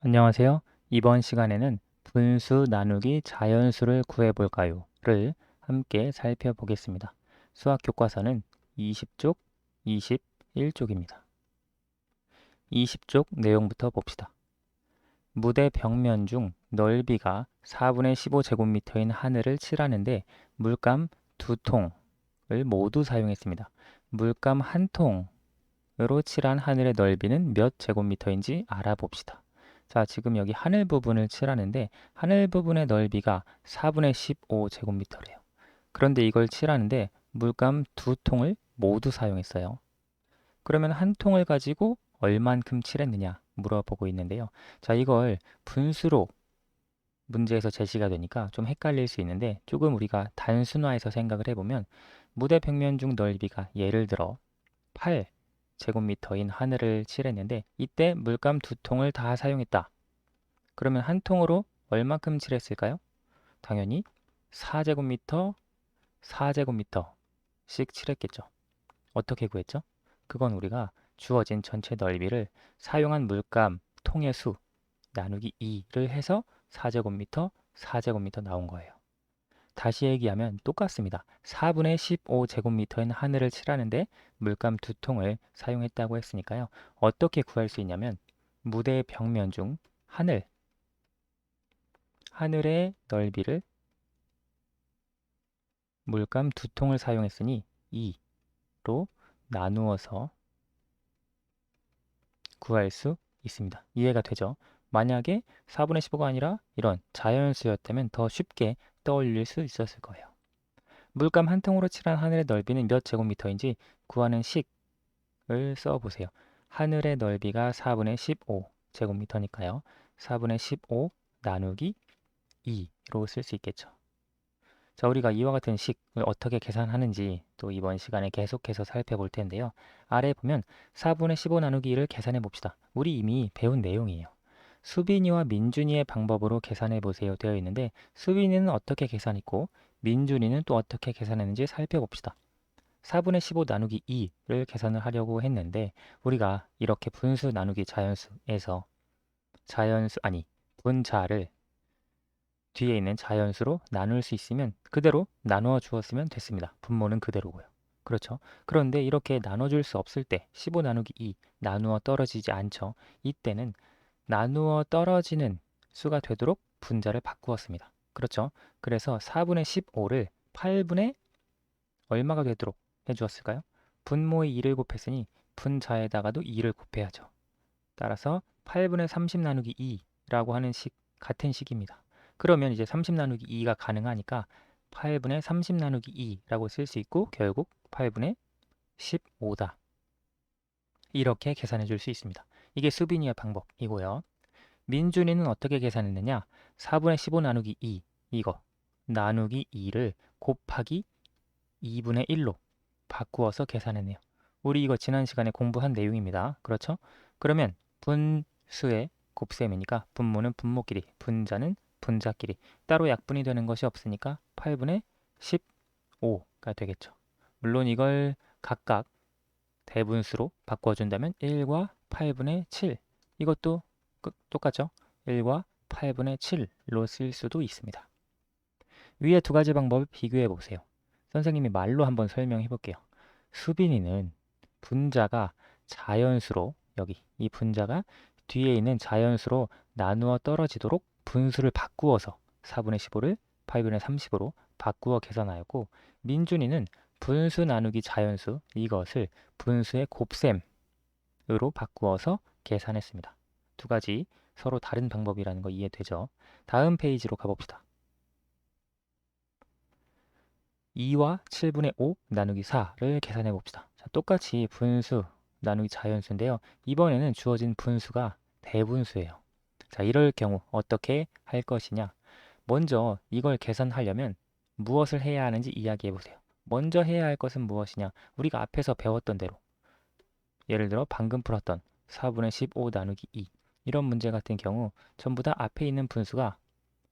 안녕하세요. 이번 시간에는 분수 나누기 자연수를 구해볼까요? 를 함께 살펴보겠습니다. 수학 교과서는 20쪽, 21쪽입니다. 20쪽 내용부터 봅시다. 무대 벽면 중 넓이가 4분의 15제곱미터인 하늘을 칠하는데 물감 2통을 모두 사용했습니다. 물감 한 통으로 칠한 하늘의 넓이는 몇 제곱미터인지 알아봅시다. 자, 지금 여기 하늘 부분을 칠하는데 하늘 부분의 넓이가 4분의 15제곱미터래요. 그런데 이걸 칠하는데 물감 2통을 모두 사용했어요. 그러면 한 통을 가지고 얼만큼 칠했느냐 물어보고 있는데요. 자, 이걸 분수로 문제에서 제시가 되니까 좀 헷갈릴 수 있는데 조금 우리가 단순화해서 생각을 해보면 무대 벽면 중 넓이가 예를 들어 8제곱미터인 하늘을 칠했는데 이때 물감 2통을 다 사용했다. 그러면 한 통으로 얼마큼 칠했을까요? 당연히 4제곱미터, 4제곱미터씩 칠했겠죠. 어떻게 구했죠? 그건 우리가 주어진 전체 넓이를 사용한 물감 통의 수 나누기 2를 해서 4제곱미터, 4제곱미터 나온 거예요. 다시 얘기하면 똑같습니다. 4분의 15제곱미터인 하늘을 칠하는데 물감 2통을 사용했다고 했으니까요. 어떻게 구할 수 있냐면 무대 벽면 중 하늘의 넓이를 물감 2통을 사용했으니 2로 나누어서 구할 수 있습니다. 이해가 되죠? 만약에 4분의 15가 아니라 이런 자연수였다면 더 쉽게 떠올릴 수 있었을 거예요. 물감 한 통으로 칠한 하늘의 넓이는 몇 제곱미터인지 구하는 식을 써보세요. 하늘의 넓이가 4분의 15제곱미터니까요. 4분의 15 나누기 2로 쓸 수 있겠죠. 자, 우리가 이와 같은 식을 어떻게 계산하는지 또 이번 시간에 계속해서 살펴볼 텐데요. 아래 보면 4분의 15 나누기 2를 계산해 봅시다. 우리 이미 배운 내용이에요. 수빈이와 민준이의 방법으로 계산해 보세요 되어 있는데 수빈이는 어떻게 계산했고 민준이는 또 어떻게 계산했는지 살펴봅시다. 4분의 15 나누기 2를 계산을 하려고 했는데 우리가 이렇게 분수 나누기 자연수에서 분자를 뒤에 있는 자연수로 나눌 수 있으면 그대로 나누어 주었으면 됐습니다. 분모는 그대로고요. 그렇죠? 그런데 이렇게 나눠줄 수 없을 때 15 나누기 2 나누어 떨어지지 않죠. 이때는 나누어 떨어지는 수가 되도록 분자를 바꾸었습니다. 그렇죠? 그래서 4분의 15를 8분의 얼마가 되도록 해주었을까요? 분모에 2를 곱했으니 분자에다가도 2를 곱해야죠. 따라서 8분의 30 나누기 2라고 하는 같은 식입니다. 그러면 이제 30 나누기 2가 가능하니까 8분의 30 나누기 2라고 쓸 수 있고 결국 8분의 15다. 이렇게 계산해 줄 수 있습니다. 이게 수빈이의 방법이고요. 민준이는 어떻게 계산했느냐? 4분의 15 나누기 2 이거 나누기 2를 곱하기 2분의 1로 바꾸어서 계산했네요. 우리 이거 지난 시간에 공부한 내용입니다. 그렇죠? 그러면 분수의 곱셈이니까 분모는 분모끼리, 분자는 분자끼리 따로 약분이 되는 것이 없으니까 8분의 15가 되겠죠. 물론 이걸 각각 대분수로 바꿔준다면 1과 8분의 7 이것도 똑같죠? 1과 8분의 7로 쓸 수도 있습니다. 위에 두 가지 방법을 비교해 보세요. 선생님이 말로 한번 설명해 볼게요. 수빈이는 분자가 자연수로 여기 이 분자가 뒤에 있는 자연수로 나누어 떨어지도록 분수를 바꾸어서 4분의 15를 8분의 30으로 바꾸어 계산하였고 민준이는 분수 나누기 자연수 이것을 분수의 곱셈으로 바꾸어서 계산했습니다. 두 가지 서로 다른 방법이라는 거 이해되죠? 다음 페이지로 가봅시다. 2와 7분의 5 나누기 4를 계산해 봅시다. 자, 똑같이 분수 나누기 자연수인데요. 이번에는 주어진 분수가 대분수예요. 자, 이럴 경우 어떻게 할 것이냐? 먼저 이걸 계산하려면 무엇을 해야 하는지 이야기해 보세요. 먼저 해야 할 것은 무엇이냐? 우리가 앞에서 배웠던 대로 예를 들어 방금 풀었던 4분의 15 나누기 2 이런 문제 같은 경우 전부 다 앞에 있는 분수가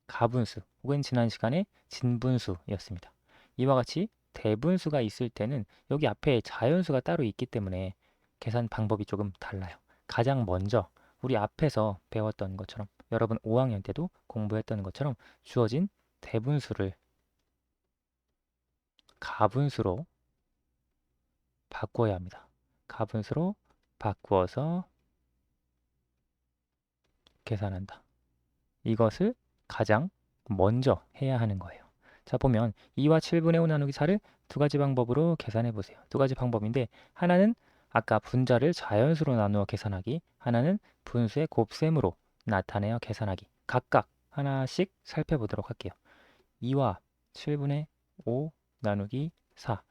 가분수 혹은 지난 시간에 진분수였습니다. 이와 같이 대분수가 있을 때는 여기 앞에 자연수가 따로 있기 때문에 계산 방법이 조금 달라요. 가장 먼저 우리 앞에서 배웠던 것처럼 여러분 5학년 때도 공부했던 것처럼 주어진 대분수를 가분수로 바꿔야 합니다. 가분수로 바꾸어서 계산한다. 이것을 가장 먼저 해야 하는 거예요. 자, 보면 2와 7분의 5 나누기 4를 두 가지 방법으로 계산해 보세요. 두 가지 방법인데 하나는 아까 분자를 자연수로 나누어 계산하기, 하나는 분수의 곱셈으로 나타내어 계산하기. 각각 하나씩 살펴보도록 할게요. 2와 7분의 5 나누기 4.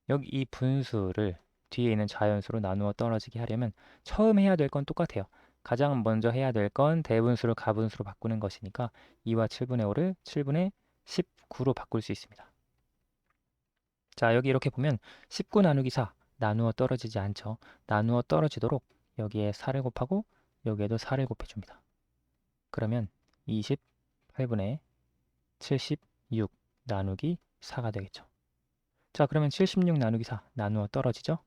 여기 이 분수를 뒤에 있는 자연수로 나누어 떨어지게 하려면 처음 해야 될 건 똑같아요. 가장 먼저 해야 될 건 대분수를 가분수로 바꾸는 것이니까 2와 7분의 5를 7분의 19로 바꿀 수 있습니다. 자, 여기 이렇게 보면 19 나누기 4 나누어 떨어지지 않죠. 나누어 떨어지도록 여기에 4를 곱하고 여기에도 4를 곱해줍니다. 그러면 28분의 76 나누기 4가 되겠죠. 자, 그러면 76 나누기 4 나누어 떨어지죠?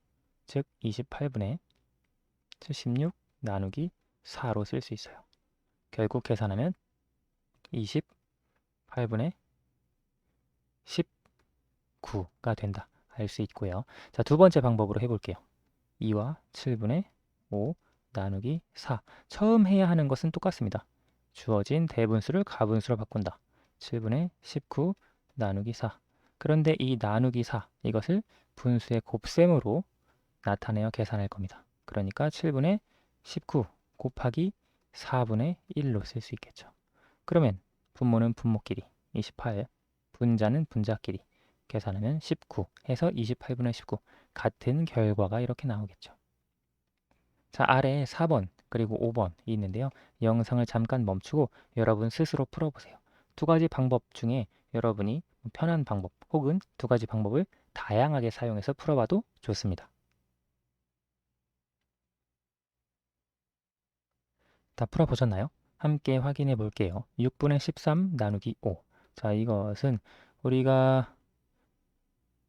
즉 28분의 76 나누기 4로 쓸 수 있어요. 결국 계산하면 28분의 19가 된다. 알 수 있고요. 자, 두 번째 방법으로 해볼게요. 2와 7분의 5 나누기 4. 처음 해야 하는 것은 똑같습니다. 주어진 대분수를 가분수로 바꾼다. 7분의 19 나누기 4. 그런데 이 나누기 4, 이것을 분수의 곱셈으로 나타내어 계산할 겁니다. 그러니까 7분의 19 곱하기 4분의 1로 쓸 수 있겠죠. 그러면 분모는 분모끼리 28, 분자는 분자끼리 계산하면 19 해서 28분의 19 같은 결과가 이렇게 나오겠죠. 자, 아래에 4번 그리고 5번이 있는데요. 영상을 잠깐 멈추고 여러분 스스로 풀어보세요. 두 가지 방법 중에 여러분이 편한 방법 혹은 두 가지 방법을 다양하게 사용해서 풀어봐도 좋습니다. 다 풀어보셨나요? 함께 확인해 볼게요. 6분의 13 나누기 5. 자, 이것은 우리가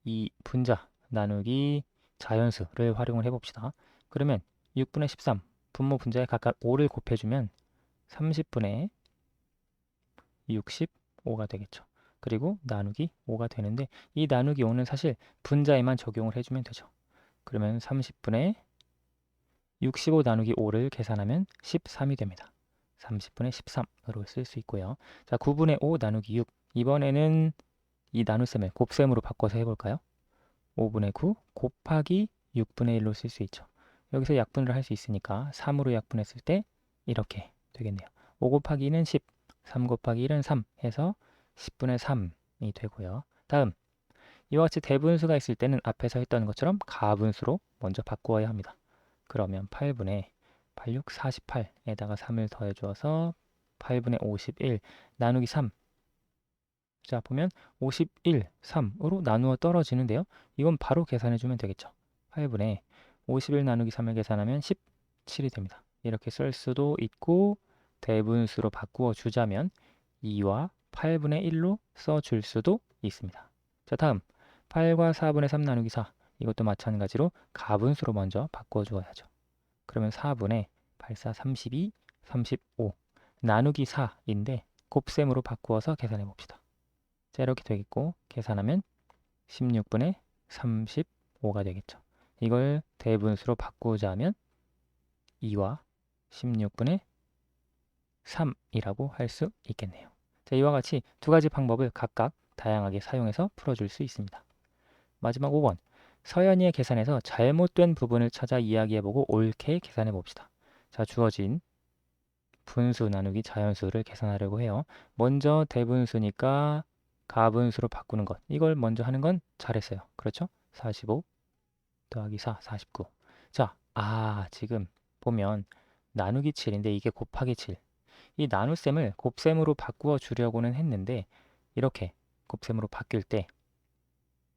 이 분자 나누기 자연수를 활용을 해봅시다. 그러면 6분의 13 분모 분자에 각각 5를 곱해주면 30분의 65가 되겠죠. 그리고 나누기 5가 되는데 이 나누기 5는 사실 분자에만 적용을 해주면 되죠. 그러면 30분의 65 나누기 5를 계산하면 13이 됩니다. 30분의 13으로 쓸 수 있고요. 자, 9분의 5 나누기 6. 이번에는 이 나눗셈을 곱셈으로 바꿔서 해볼까요? 5분의 9 곱하기 6분의 1로 쓸 수 있죠. 여기서 약분을 할 수 있으니까 3으로 약분했을 때 이렇게 되겠네요. 5 곱하기 2는 10, 3 곱하기 1은 3 해서 10분의 3이 되고요. 다음, 이와 같이 대분수가 있을 때는 앞에서 했던 것처럼 가분수로 먼저 바꾸어야 합니다. 그러면 8분의 86, 48에다가 3을 더해 주어서 8분의 51 나누기 3. 자, 보면 51, 3으로 나누어 떨어지는데요. 이건 바로 계산해 주면 되겠죠. 8분의 51 나누기 3을 계산하면 17이 됩니다. 이렇게 쓸 수도 있고 대분수로 바꾸어 주자면 2와 8분의 1로 써줄 수도 있습니다. 자, 다음 8과 4분의 3 나누기 4. 이것도 마찬가지로 가분수로 먼저 바꿔 주어야죠. 그러면 4분의 8, 4, 32, 35 나누기 4인데 곱셈으로 바꾸어서 계산해 봅시다. 자, 이렇게 되겠고 계산하면 16분의 35가 되겠죠. 이걸 대분수로 바꾸자면 2와 16분의 3이라고 할 수 있겠네요. 자, 이와 같이 두 가지 방법을 각각 다양하게 사용해서 풀어줄 수 있습니다. 마지막 5번. 서연이의 계산에서 잘못된 부분을 찾아 이야기해보고 옳게 계산해 봅시다. 자, 주어진 분수 나누기 자연수를 계산하려고 해요. 먼저 대분수니까 가분수로 바꾸는 것. 이걸 먼저 하는 건 잘했어요. 그렇죠? 45 더하기 4, 49. 자, 지금 보면 나누기 7인데 이게 곱하기 7. 이 나눗셈을 곱셈으로 바꾸어 주려고는 했는데 이렇게 곱셈으로 바뀔 때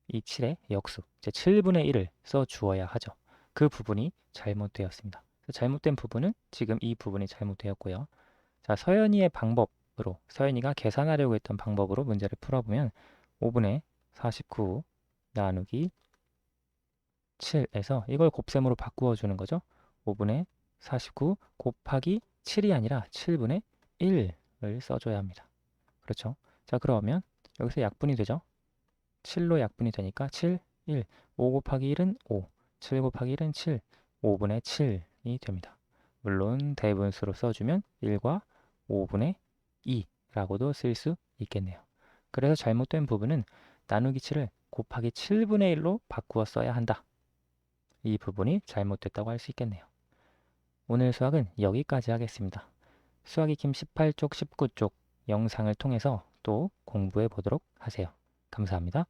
이 7의 역수, 이제 7분의 1을 써 주어야 하죠. 그 부분이 잘못되었습니다. 잘못된 부분은 지금 이 부분이 잘못되었고요. 자, 서연이의 방법으로, 서연이가 계산하려고 했던 방법으로 문제를 풀어보면 5분의 49 나누기 7에서 이걸 곱셈으로 바꾸어 주는 거죠. 5분의 49 곱하기 7이 아니라 7분의 1을 써줘야 합니다. 그렇죠? 자, 그러면 여기서 약분이 되죠? 7로 약분이 되니까 7, 1, 5 곱하기 1은 5, 7 곱하기 1은 7, 5분의 7이 됩니다. 물론 대분수로 써주면 1과 5분의 2라고도 쓸 수 있겠네요. 그래서 잘못된 부분은 나누기 7을 곱하기 7분의 1로 바꾸어 써야 한다. 이 부분이 잘못됐다고 할 수 있겠네요. 오늘 수학은 여기까지 하겠습니다. 수학 익힘 18쪽, 19쪽 영상을 통해서 또 공부해 보도록 하세요. 감사합니다.